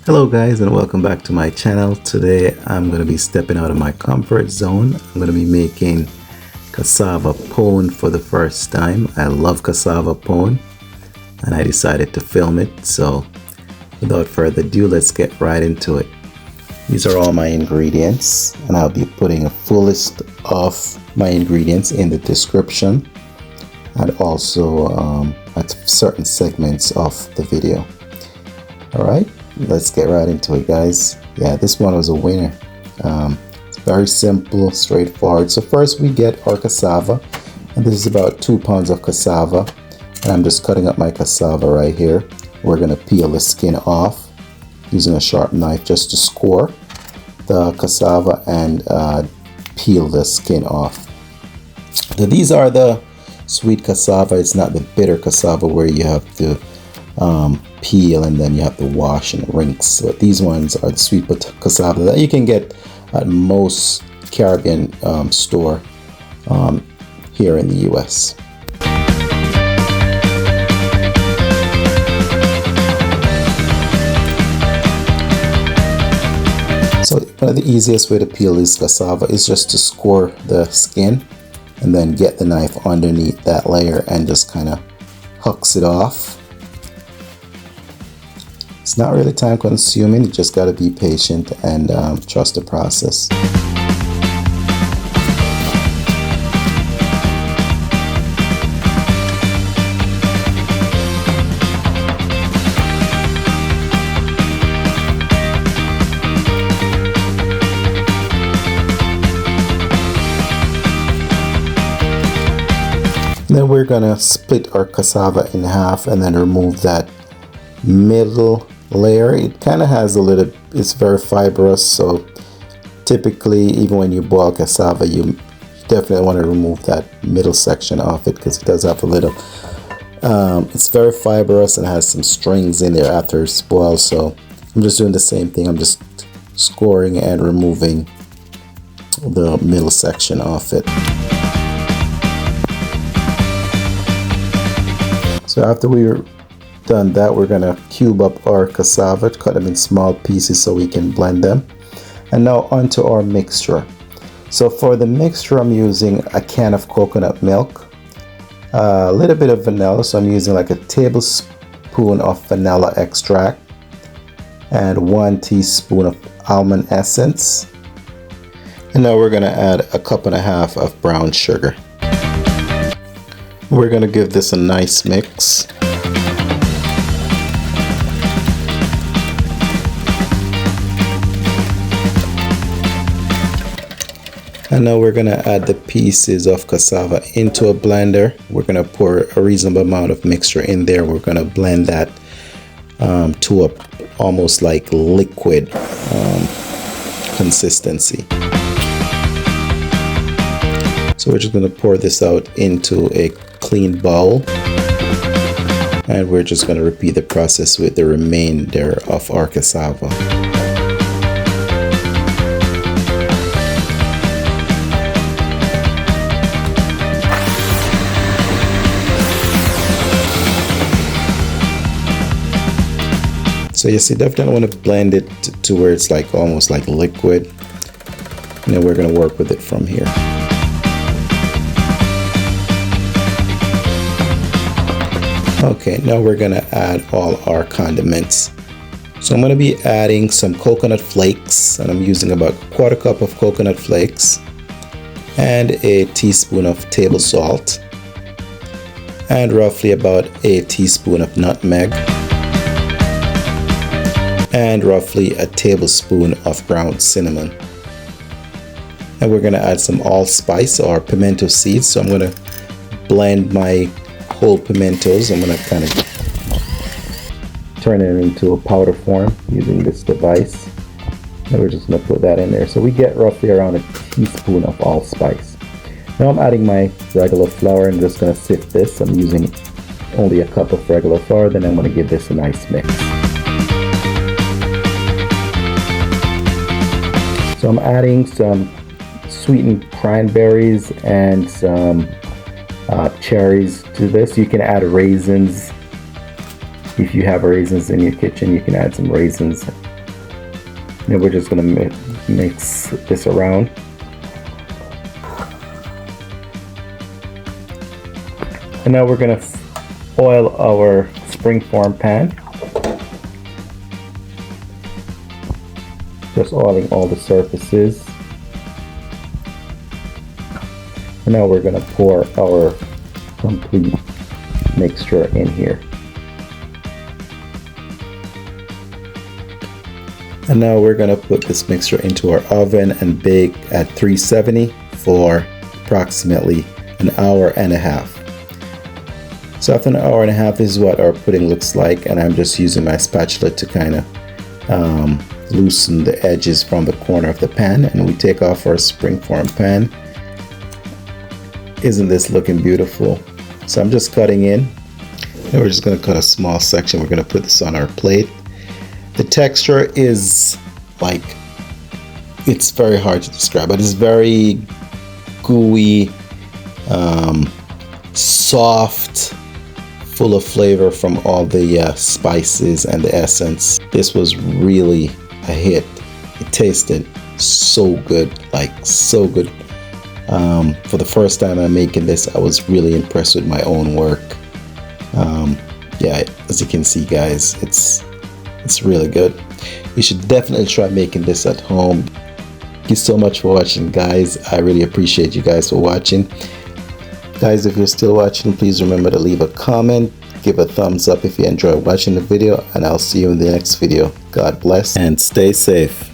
Hello guys, and welcome back to my channel. Today I'm going to be stepping out of my comfort zone. I'm going to be making cassava pone for the first time. I love cassava pone and I decided to film it. So without further ado, let's get right into it. These are all my ingredients and I'll be putting a full list of my ingredients in the description and also at certain segments of the video. Alright, let's get right into it, guys. Yeah, this one was a winner. It's very simple, straightforward. So first we get our cassava, and this is about 2 pounds of cassava, and I'm just cutting up my cassava right here. We're gonna peel the skin off using a sharp knife just to score the cassava and peel the skin off. Now, these are the sweet cassava. It's not the bitter cassava where you have to peel and then you have to wash and rinse. So these ones are the sweet cassava that you can get at most Caribbean store here in the US. So one of the easiest way to peel this cassava is just to score the skin and then get the knife underneath that layer and just kind of hucks it off. It's not really time consuming, you just got to be patient and trust the process. Then we're gonna split our cassava in half and then remove that middle layer. It kind of has a little, it's very fibrous, so typically even when you boil cassava you definitely want to remove that middle section off it because it does have a little it's very fibrous and has some strings in there after it's boiled. So I'm just doing the same thing. I'm just scoring and removing the middle section off it. So after we're done that, we're gonna cube up our cassava, cut them in small pieces so we can blend them. And now onto our mixture. So for the mixture, I'm using a can of coconut milk, a little bit of vanilla, so I'm using like a tablespoon of vanilla extract and 1 teaspoon of almond essence. And now we're gonna add a 1.5 cups of brown sugar. We're gonna give this a nice mix. And now we're gonna add the pieces of cassava into a blender. We're gonna pour a reasonable amount of mixture in there. We're gonna blend that to a almost like liquid consistency. So we're just gonna pour this out into a clean bowl. And we're just gonna repeat the process with the remainder of our cassava. So yes, you definitely want to blend it to where it's like almost like liquid. And then we're going to work with it from here. Okay, now we're going to add all our condiments. So I'm going to be adding some coconut flakes, and I'm using about 1/4 cup of coconut flakes and a teaspoon of table salt and roughly about a teaspoon of nutmeg and roughly a tablespoon of ground cinnamon. And we're going to add some allspice or pimento seeds. So I'm going to blend my whole pimentos. I'm going to kind of turn it into a powder form using this device. And we're just going to put that in there. So we get roughly around a teaspoon of allspice. Now I'm adding my regular flour and just going to sift this. I'm using only a cup of regular flour. Then I'm going to give this a nice mix. So I'm adding some sweetened cranberries and some cherries to this. You can add raisins If you have raisins in your kitchen, you can add some raisins And we're just going to mix this around. And now we're going to oil our springform pan. Just oiling all the surfaces. And now we're going to pour our complete mixture in here. And now we're going to put this mixture into our oven and bake at 370 for approximately an hour and a half. So after an hour and a half, this is what our pudding looks like, and I'm just using my spatula to kind of loosen the edges from the corner of the pan, and we take off our springform pan. Isn't this looking beautiful? So I'm just cutting in, and we're just going to cut a small section. We're going to put this on our plate. The texture is like, it's very hard to describe, but it's very gooey, soft, full of flavor from all the spices and the essence. This was really a hit. It tasted so good, like so good. For the first time I'm making this, I was really impressed with my own work. Yeah, as you can see, guys, it's really good. You should definitely try making this at home. Thank you so much for watching, guys. I really appreciate you guys for watching. Guys, if you're still watching, please remember to leave a comment, give a thumbs up if you enjoy watching the video, and I'll see you in the next video. God bless and stay safe.